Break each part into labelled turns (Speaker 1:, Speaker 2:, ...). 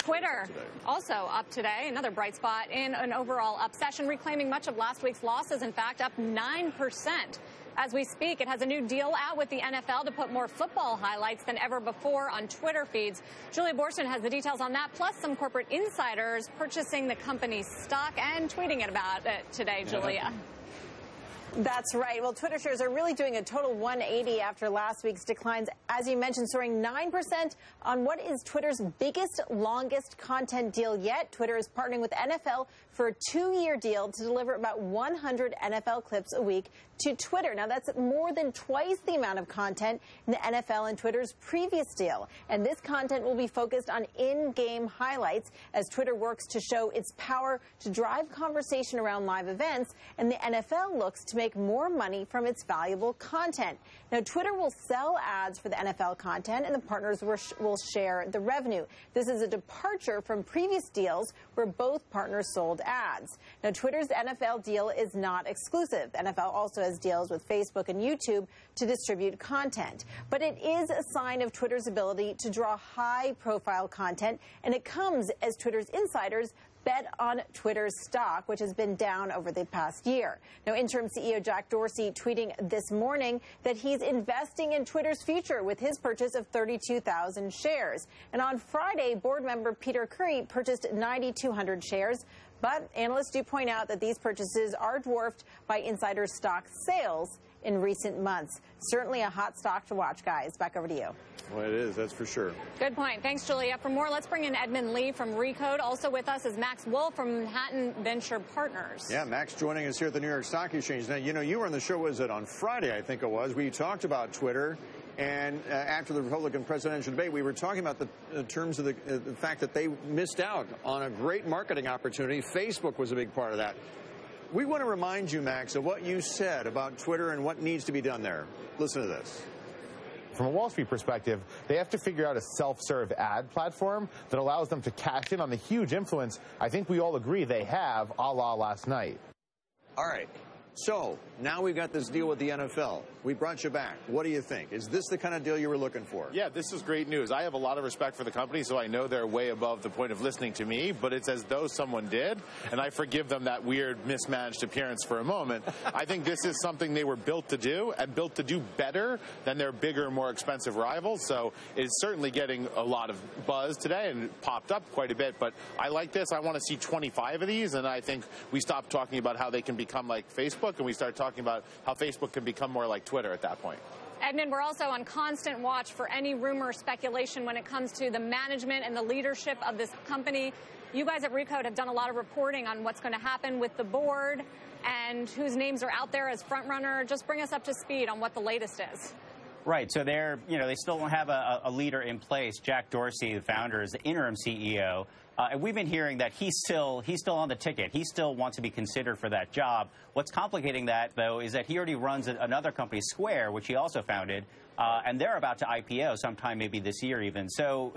Speaker 1: Twitter also up today, another bright spot in an overall up session, reclaiming much of last week's losses. In fact, up 9%. As we speak, it has a new deal out with the NFL to put more football highlights than ever before on Twitter feeds. Julia Boorstin has the details on that, plus some corporate insiders purchasing the company's stock and tweeting about it today, Julia.
Speaker 2: That's right. Well, Twitter shares are really doing a total 180 after last week's declines. As you mentioned, soaring 9% on what is Twitter's biggest, longest content deal yet. Twitter is partnering with NFL for a 2-year deal to deliver about 100 NFL clips a week to Twitter. Now, that's more than twice the amount of content in the NFL and Twitter's previous deal. And this content will be focused on in-game highlights as Twitter works to show its power to drive conversation around live events. And the NFL looks to make more money from its valuable content. Now, Twitter will sell ads for the NFL content, and the partners will share the revenue. This is a departure from previous deals where both partners sold ads. Now, Twitter's NFL deal is not exclusive. The NFL also has deals with Facebook and YouTube to distribute content. But it is a sign of Twitter's ability to draw high-profile content, and it comes as Twitter's insiders bet on Twitter's stock, which has been down over the past year. Now, interim CEO Jack Dorsey tweeting this morning that he's investing in Twitter's future with his purchase of 32,000 shares. And on Friday, board member Peter Curry purchased 9,200 shares. But analysts do point out that these purchases are dwarfed by insider stock sales in recent months. Certainly a hot stock to watch, guys. Back over to you.
Speaker 3: Well, it is, that's for sure.
Speaker 1: Good point. Thanks, Julia. For more, let's bring in Edmund Lee from Recode. Also with us is Max Wolf from Manhattan Venture Partners.
Speaker 3: Yeah, Max joining us here at the New York Stock Exchange. Now, you know, you were on the show, was it on Friday, I think it was. We talked about Twitter. And after the Republican presidential debate, we were talking about the terms of the fact that they missed out on a great marketing opportunity. Facebook was a big part of that. We want to remind you, Max, of what you said about Twitter and what needs to be done there. Listen to this.
Speaker 4: From a Wall Street perspective, they have to figure out a self-serve ad platform that allows them to cash in on the huge influence I think we all agree they have, a la last night.
Speaker 3: All right. So now we've got this deal with the NFL. We brought you back. What do you think? Is this the kind of deal you were looking for?
Speaker 4: Yeah, this is great news. I have a lot of respect for the company, so I know they're way above the point of listening to me, but it's as though someone did, and I forgive them that weird mismanaged appearance for a moment. I think this is something they were built to do, and built to do better than their bigger, more expensive rivals, so it's certainly getting a lot of buzz today, and it popped up quite a bit, but I like this. I want to see 25 of these, and I think we stop talking about how they can become like Facebook, and we start talking about how Facebook can become more like Twitter at that point.
Speaker 1: Edmund, we're also on constant watch for any rumor or speculation when it comes to the management and the leadership of this company. You guys at Recode have done a lot of reporting on what's going to happen with the board and whose names are out there as frontrunner. Just bring us up to speed on what the latest is.
Speaker 5: Right. So they still don't have a leader in place. Jack Dorsey, the founder, is the interim CEO. And we've been hearing that he's still on the ticket. He still wants to be considered for that job. What's complicating that, though, is that he already runs another company, Square, which he also founded, and they're about to IPO sometime maybe this year even. So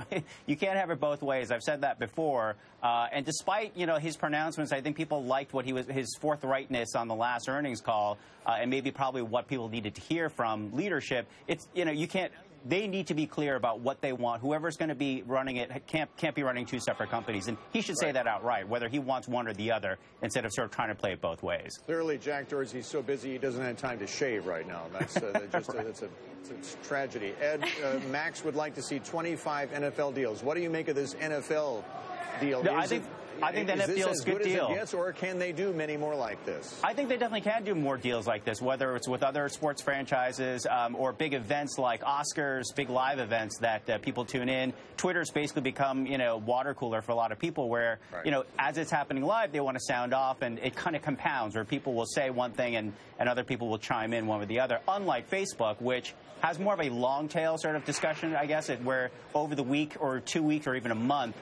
Speaker 5: you can't have it both ways. I've said that before. And despite, his pronouncements, I think people liked his forthrightness on the last earnings call, and maybe probably what people needed to hear from leadership. It's, you can't. They need to be clear about what they want. Whoever's going to be running it can't be running two separate companies. And he should say that outright, whether he wants one or the other, instead of sort of trying to play it both ways.
Speaker 3: Clearly, Jack Dorsey's so busy he doesn't have time to shave right now. That's it's a tragedy. Ed, Max would like to see 25 NFL deals. What do you make of this NFL deal?
Speaker 5: No, I think the NFL deal is a good deal.
Speaker 3: Yes, or can they do many more like this?
Speaker 5: I think they definitely can do more deals like this, whether it's with other sports franchises or big events like Oscars, big live events that people tune in. Twitter's basically become, water cooler for a lot of people where, as it's happening live, they want to sound off, and it kind of compounds where people will say one thing and other people will chime in one with the other, unlike Facebook, which has more of a long tail sort of discussion, I guess, where over the week or 2 weeks or even a month,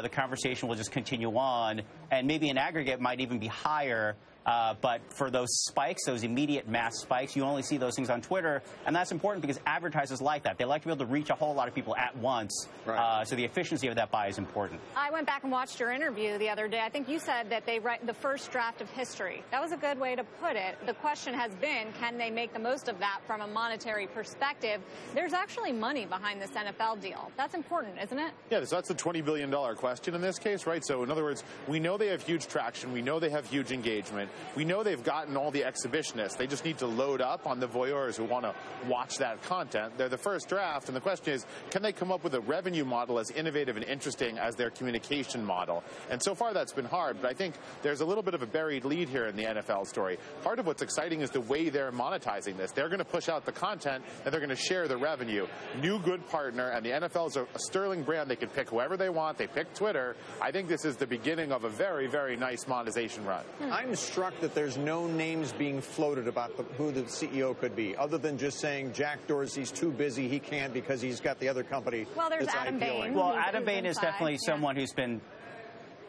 Speaker 5: the conversation will just continue on, and maybe in aggregate might even be higher But for those spikes, those immediate mass spikes, you only see those things on Twitter. And that's important because advertisers like that. They like to be able to reach a whole lot of people at once.
Speaker 3: Right.
Speaker 5: So the efficiency of that buy is important.
Speaker 1: I went back and watched your interview the other day. I think you said that they write the first draft of history. That was a good way to put it. The question has been, can they make the most of that from a monetary perspective? There's actually money behind this NFL deal. That's important, isn't it?
Speaker 4: Yeah, so that's the $20 billion question in this case, right? So in other words, we know they have huge traction. We know they have huge engagement. We know they've gotten all the exhibitionists. They just need to load up on the voyeurs who want to watch that content. They're the first draft, and the question is, can they come up with a revenue model as innovative and interesting as their communication model? And so far that's been hard, but I think there's a little bit of a buried lead here in the NFL story. Part of what's exciting is the way they're monetizing this. They're going to push out the content, and they're going to share the revenue. New good partner, and the NFL is a sterling brand. They can pick whoever they want. They pick Twitter. I think this is the beginning of a very, very nice monetization run.
Speaker 3: I'm struck that there's no names being floated about who the CEO could be, other than just saying Jack Dorsey's too busy, he can't because he's got the other company.
Speaker 1: Well, there's
Speaker 3: that's
Speaker 1: Adam
Speaker 3: IPOing.
Speaker 1: Bain.
Speaker 5: Well, Adam Bain is definitely someone who's been...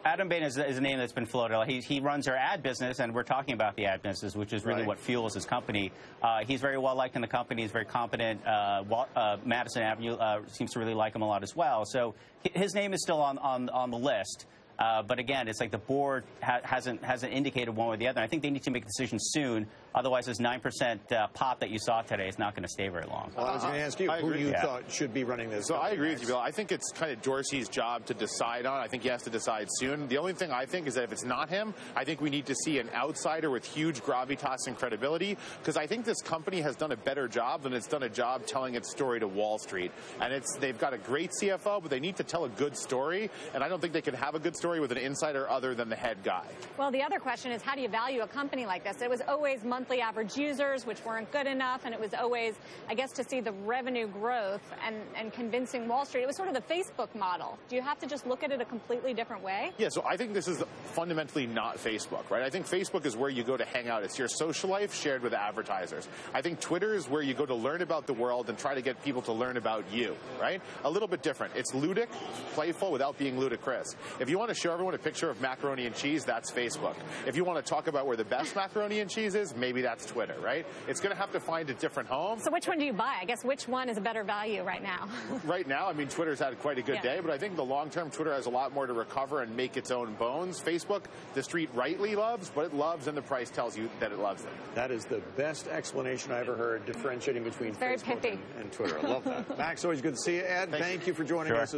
Speaker 5: Adam Bain is a name that's been floated. He runs our ad business, and we're talking about the ad business, which is really what fuels his company. He's very well liked in the company. He's very competent. Madison Avenue seems to really like him a lot as well. So his name is still on the list. But again, it's like the board hasn't indicated one way or the other. I think they need to make a decision soon. Otherwise, this 9% pop that you saw today is not going to stay very long.
Speaker 3: Well, I was going to ask you who you thought should be running this.
Speaker 4: So I agree with you, Bill. I think it's kind of Dorsey's job to decide on. I think he has to decide soon. The only thing I think is that if it's not him, I think we need to see an outsider with huge gravitas and credibility, because I think this company has done a better job than it's done a job telling its story to Wall Street. And they've got a great CFO, but they need to tell a good story, and I don't think they can have a good story with an insider other than the head guy.
Speaker 1: Well, the other question is, how do you value a company like this? It was always monthly average users, which weren't good enough, and it was always, I guess, to see the revenue growth and convincing Wall Street. It was sort of the Facebook model. Do you have to just look at it a completely different way?
Speaker 4: Yeah, so I think this is fundamentally not Facebook, right? I think Facebook is where you go to hang out. It's your social life shared with advertisers. I think Twitter is where you go to learn about the world and try to get people to learn about you, right? A little bit different. It's ludic, playful, without being ludicrous. If you want to show everyone a picture of macaroni and cheese, that's Facebook. If you want to talk about where the best macaroni and cheese is, maybe that's Twitter, right? It's going to have to find a different home.
Speaker 1: So which one do you buy? I guess which one is a better value right now?
Speaker 4: Right now, I mean, Twitter's had quite a good day, but I think the long-term Twitter has a lot more to recover and make its own bones. Facebook, the street rightly loves, but it loves, and the price tells you that it loves them.
Speaker 3: That is the best explanation I ever heard, differentiating between Facebook and Twitter. I love that. Max, always good to see you. Ed, thank you for joining us.